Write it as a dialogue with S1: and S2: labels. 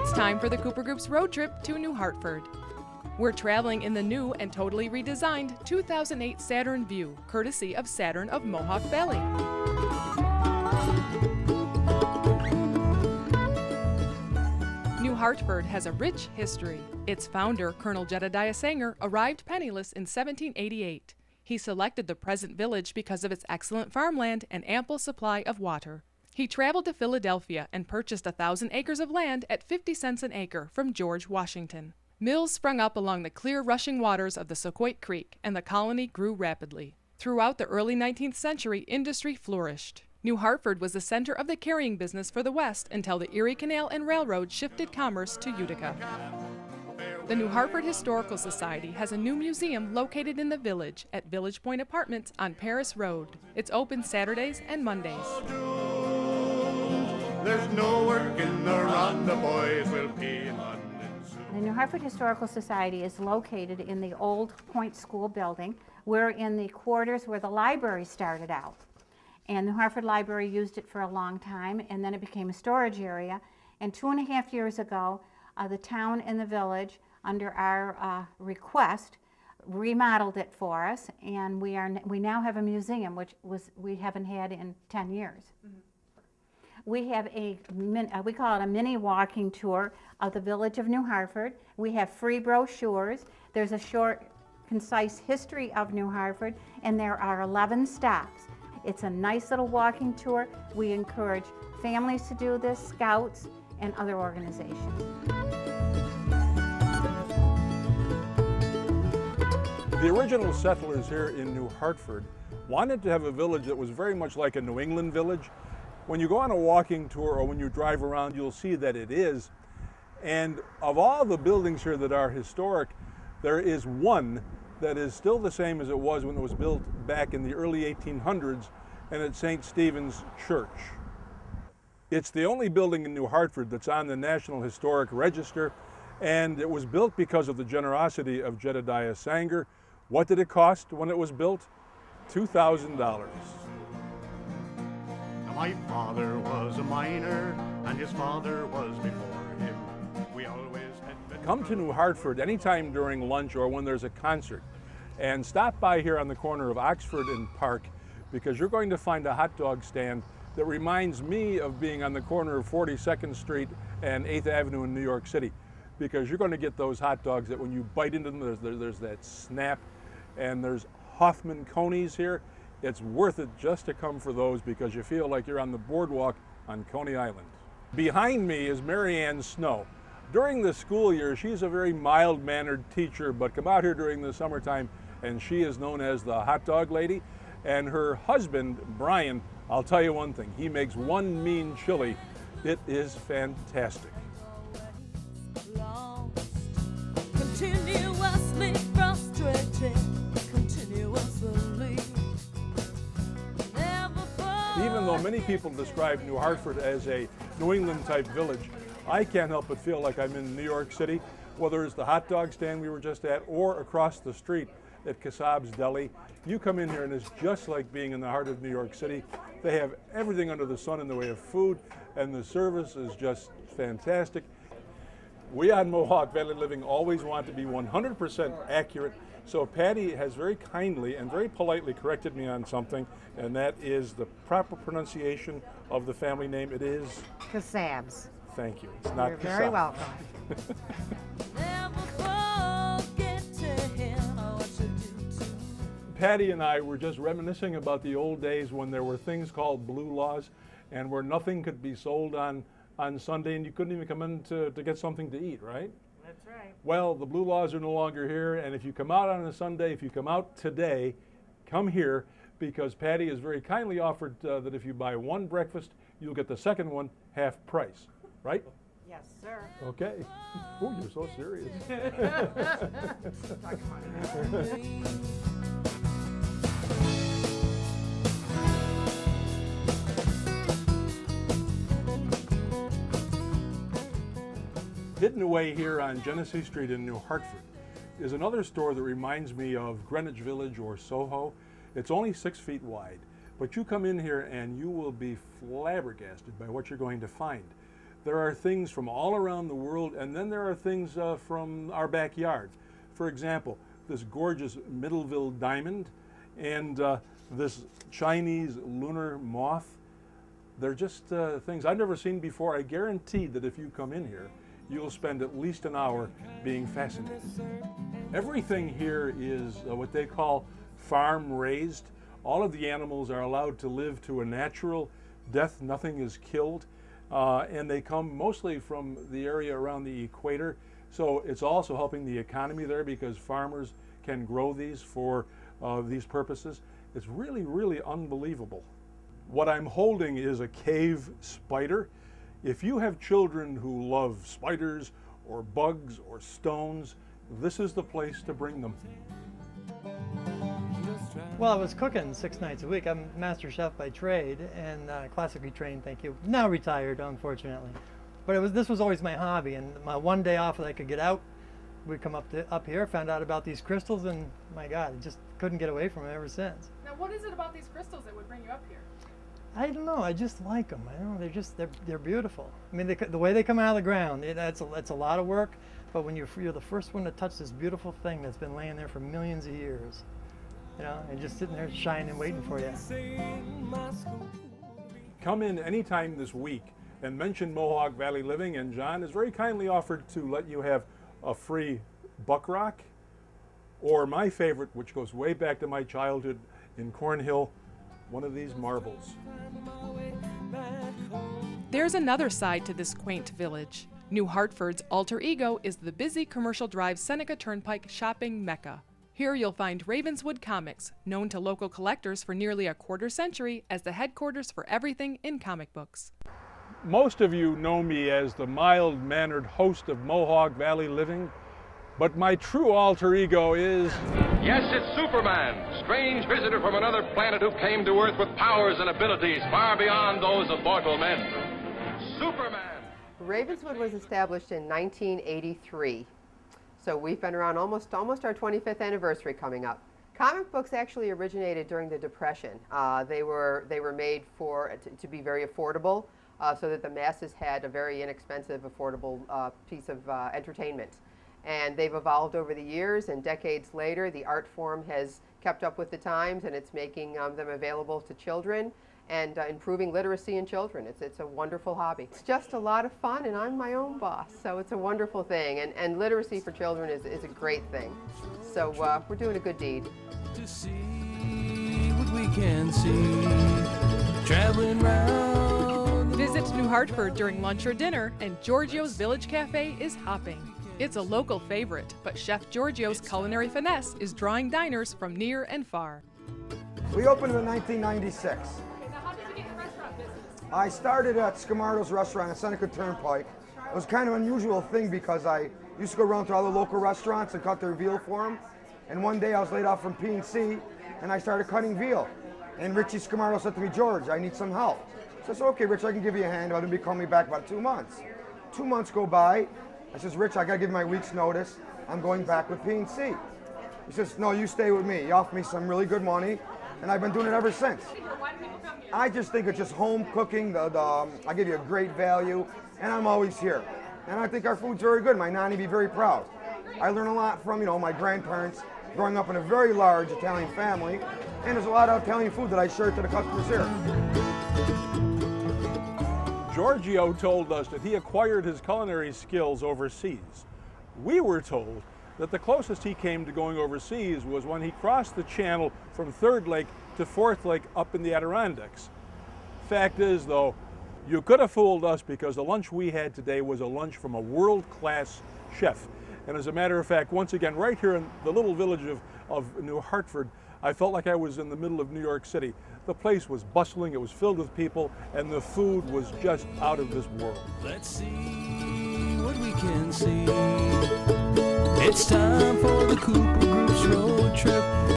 S1: It's time for the Cooper Group's road trip to New Hartford. We're traveling in the new and totally redesigned 2008 Saturn Vue, courtesy of Saturn of Mohawk Valley. New Hartford has a rich history. Its founder, Colonel Jedediah Sanger, arrived penniless in 1788. He selected the present village because of its excellent farmland and ample supply of water. He traveled to Philadelphia and purchased 1,000 acres of land at 50 cents an acre from George Washington. Mills sprung up along the clear rushing waters of the Soquoit Creek, and the colony grew rapidly. Throughout the early 19th century, industry flourished. New Hartford was the center of the carrying business for the West until the Erie Canal and Railroad shifted commerce to Utica. The New Hartford Historical Society has a new museum located in the village at Village Point Apartments on Paris Road. It's open Saturdays and Mondays.
S2: There's no work in the run, the boys will pay London soon.
S3: The New Hartford Historical Society is located in the old Point School building. We're in the quarters where the library started out. And the Hartford Library used it for a long time, and then it became a storage area. And 2.5 years ago, the town and the village, under our request, remodeled it for us, and we now have a museum, which we haven't had in 10 years. Mm-hmm. We have we call it a mini walking tour of the village of New Hartford. We have free brochures. There's a short, concise history of New Hartford, and there are 11 stops. It's a nice little walking tour. We encourage families to do this, scouts, and other organizations.
S4: The original settlers here in New Hartford wanted to have a village that was very much like a New England village. When you go on a walking tour or when you drive around, you'll see that it is. And of all the buildings here that are historic, there is one that is still the same as it was when it was built back in the early 1800s, and it's St. Stephen's Church. It's the only building in New Hartford that's on the National Historic Register, and it was built because of the generosity of Jedediah Sanger. What did it cost when it was built? $2,000.
S2: My father was a miner, and his father was before him. We always had
S4: Come to New Hartford anytime during lunch or when there's a concert, and stop by here on the corner of Oxford and Park, because you're going to find a hot dog stand that reminds me of being on the corner of 42nd Street and 8th Avenue in New York City, because you're going to get those hot dogs that when you bite into them, there's that snap, and there's Hoffman Conies here. It's worth it just to come for those because you feel like you're on the boardwalk on Coney Island. Behind me is Mary Ann Snow. During the school year, she's a very mild-mannered teacher, but come out here during the summertime and she is known as the hot dog lady. And her husband, Brian, I'll tell you one thing, he makes one mean chili. It is fantastic.
S5: Continuously frustrated, continuously.
S4: Even though many people describe New Hartford as a New England type village, I can't help but feel like I'm in New York City, whether it's the hot dog stand we were just at or across the street at Kasabs Delhi. You come in here and it's just like being in the heart of New York City. They have everything under the sun in the way of food, and the service is just fantastic. We on Mohawk Valley Living always want to be 100% accurate, so Patty has very kindly and very politely corrected me on something, and that is the proper pronunciation of the family name. It is
S3: Kasabs.
S4: Thank you. It's not
S3: You're very
S4: Kasabs.
S3: welcome.
S4: Patty and I were just reminiscing about the old days when there were things called blue laws and where nothing could be sold on Sunday and you couldn't even come in to get something to eat, right?
S3: That's right.
S4: Well, the blue laws are no longer here, and if you come out on a Sunday, if you come out today, come here, because Patty has very kindly offered that if you buy one breakfast, you'll get the second one half price, right?
S3: Yes, sir.
S4: Okay. Oh, you're so serious. Hidden away here on Genesee Street in New Hartford is another store that reminds me of Greenwich Village or Soho. It's only 6 feet wide, but you come in here and you will be flabbergasted by what you're going to find. There are things from all around the world, and then there are things from our backyard. For example, this gorgeous Middleville diamond and this Chinese lunar moth. They're just things I've never seen before. I guarantee that if you come in here, you'll spend at least an hour being fascinated. Everything here is what they call farm raised. All of the animals are allowed to live to a natural death. Nothing is killed. And they come mostly from the area around the equator. So it's also helping the economy there because farmers can grow these for these purposes. It's really, really unbelievable. What I'm holding is a cave spider. If you have children who love spiders or bugs or stones, this is the place to bring them.
S6: Well, I was cooking 6 nights a week. I'm master chef by trade and classically trained, thank you. Now retired, unfortunately. But this was always my hobby, and my one day off that I could get out, we'd come up here, found out about these crystals, and my God, I just couldn't get away from it ever since.
S1: Now, what is it about these crystals that would bring you up here?
S6: I don't know. I just like them. I don't know. They're beautiful. I mean, the way they come out of the ground, it's a lot of work. But when you're the first one to touch this beautiful thing that's been laying there for millions of years, you know, and just sitting there shining, waiting for you.
S4: Come in anytime this week and mention Mohawk Valley Living, and John has very kindly offered to let you have a free buck rock, or my favorite, which goes way back to my childhood in Cornhill, one of these marbles.
S1: There's another side to this quaint village. New Hartford's alter ego is the busy Commercial Drive Seneca Turnpike shopping mecca. Here you'll find Ravenswood Comics, known to local collectors for nearly a quarter century as the headquarters for everything in comic books.
S4: Most of you know me as the mild-mannered host of Mohawk Valley Living, but my true alter ego is...
S7: Yes, it's Superman, strange visitor from another planet who came to Earth with powers and abilities far beyond those of mortal men. Superman!
S8: Ravenswood was established in 1983, so we've been around almost our 25th anniversary coming up. Comic books actually originated during the Depression. They were made to be very affordable, so that the masses had a very inexpensive, affordable piece of entertainment. And they've evolved over the years, and decades later, the art form has kept up with the times, and it's making them available to children and improving literacy in children. It's a wonderful hobby. It's just a lot of fun, and I'm my own boss, so it's a wonderful thing. And literacy for children is a great thing. So we're doing a good deed.
S5: To see what we can see, traveling round.
S1: Visit New Hartford during lunch or dinner, and Georgios Village Cafe is hopping. It's a local favorite, but Chef Georgios' culinary finesse is drawing diners from near and far.
S9: We opened in 1996.
S1: Okay, now how did you get in the restaurant business?
S9: I started at Scamardo's restaurant at Seneca Turnpike. It was kind of an unusual thing because I used to go around to all the local restaurants and cut their veal for them. And one day I was laid off from P&C and I started cutting veal. And Richie Scamardo said to me, "George, I need some help." So I said, "Okay, Rich, I can give you a hand." He'll be calling me back about 2 months. 2 months go by. I says, "Rich, I gotta give you my week's notice. I'm going back with P&C. He says, "No, you stay with me." He offered me some really good money, and I've been doing it ever since.
S1: Why do people come here?
S9: I just think it's just home cooking. I give you a great value, and I'm always here. And I think our food's very good. My nanny be very proud. I learn a lot from, my grandparents, growing up in a very large Italian family, and there's a lot of Italian food that I share to the customers here.
S4: Giorgio told us that he acquired his culinary skills overseas. We were told that the closest he came to going overseas was when he crossed the channel from Third Lake to Fourth Lake up in the Adirondacks. Fact is, though, you could have fooled us because the lunch we had today was a lunch from a world-class chef. And as a matter of fact, once again, right here in the little village of New Hartford, I felt like I was in the middle of New York City. The place was bustling, it was filled with people, and the food was just out of this world.
S5: Let's see what we can see. It's time for the Cooper Group's road trip.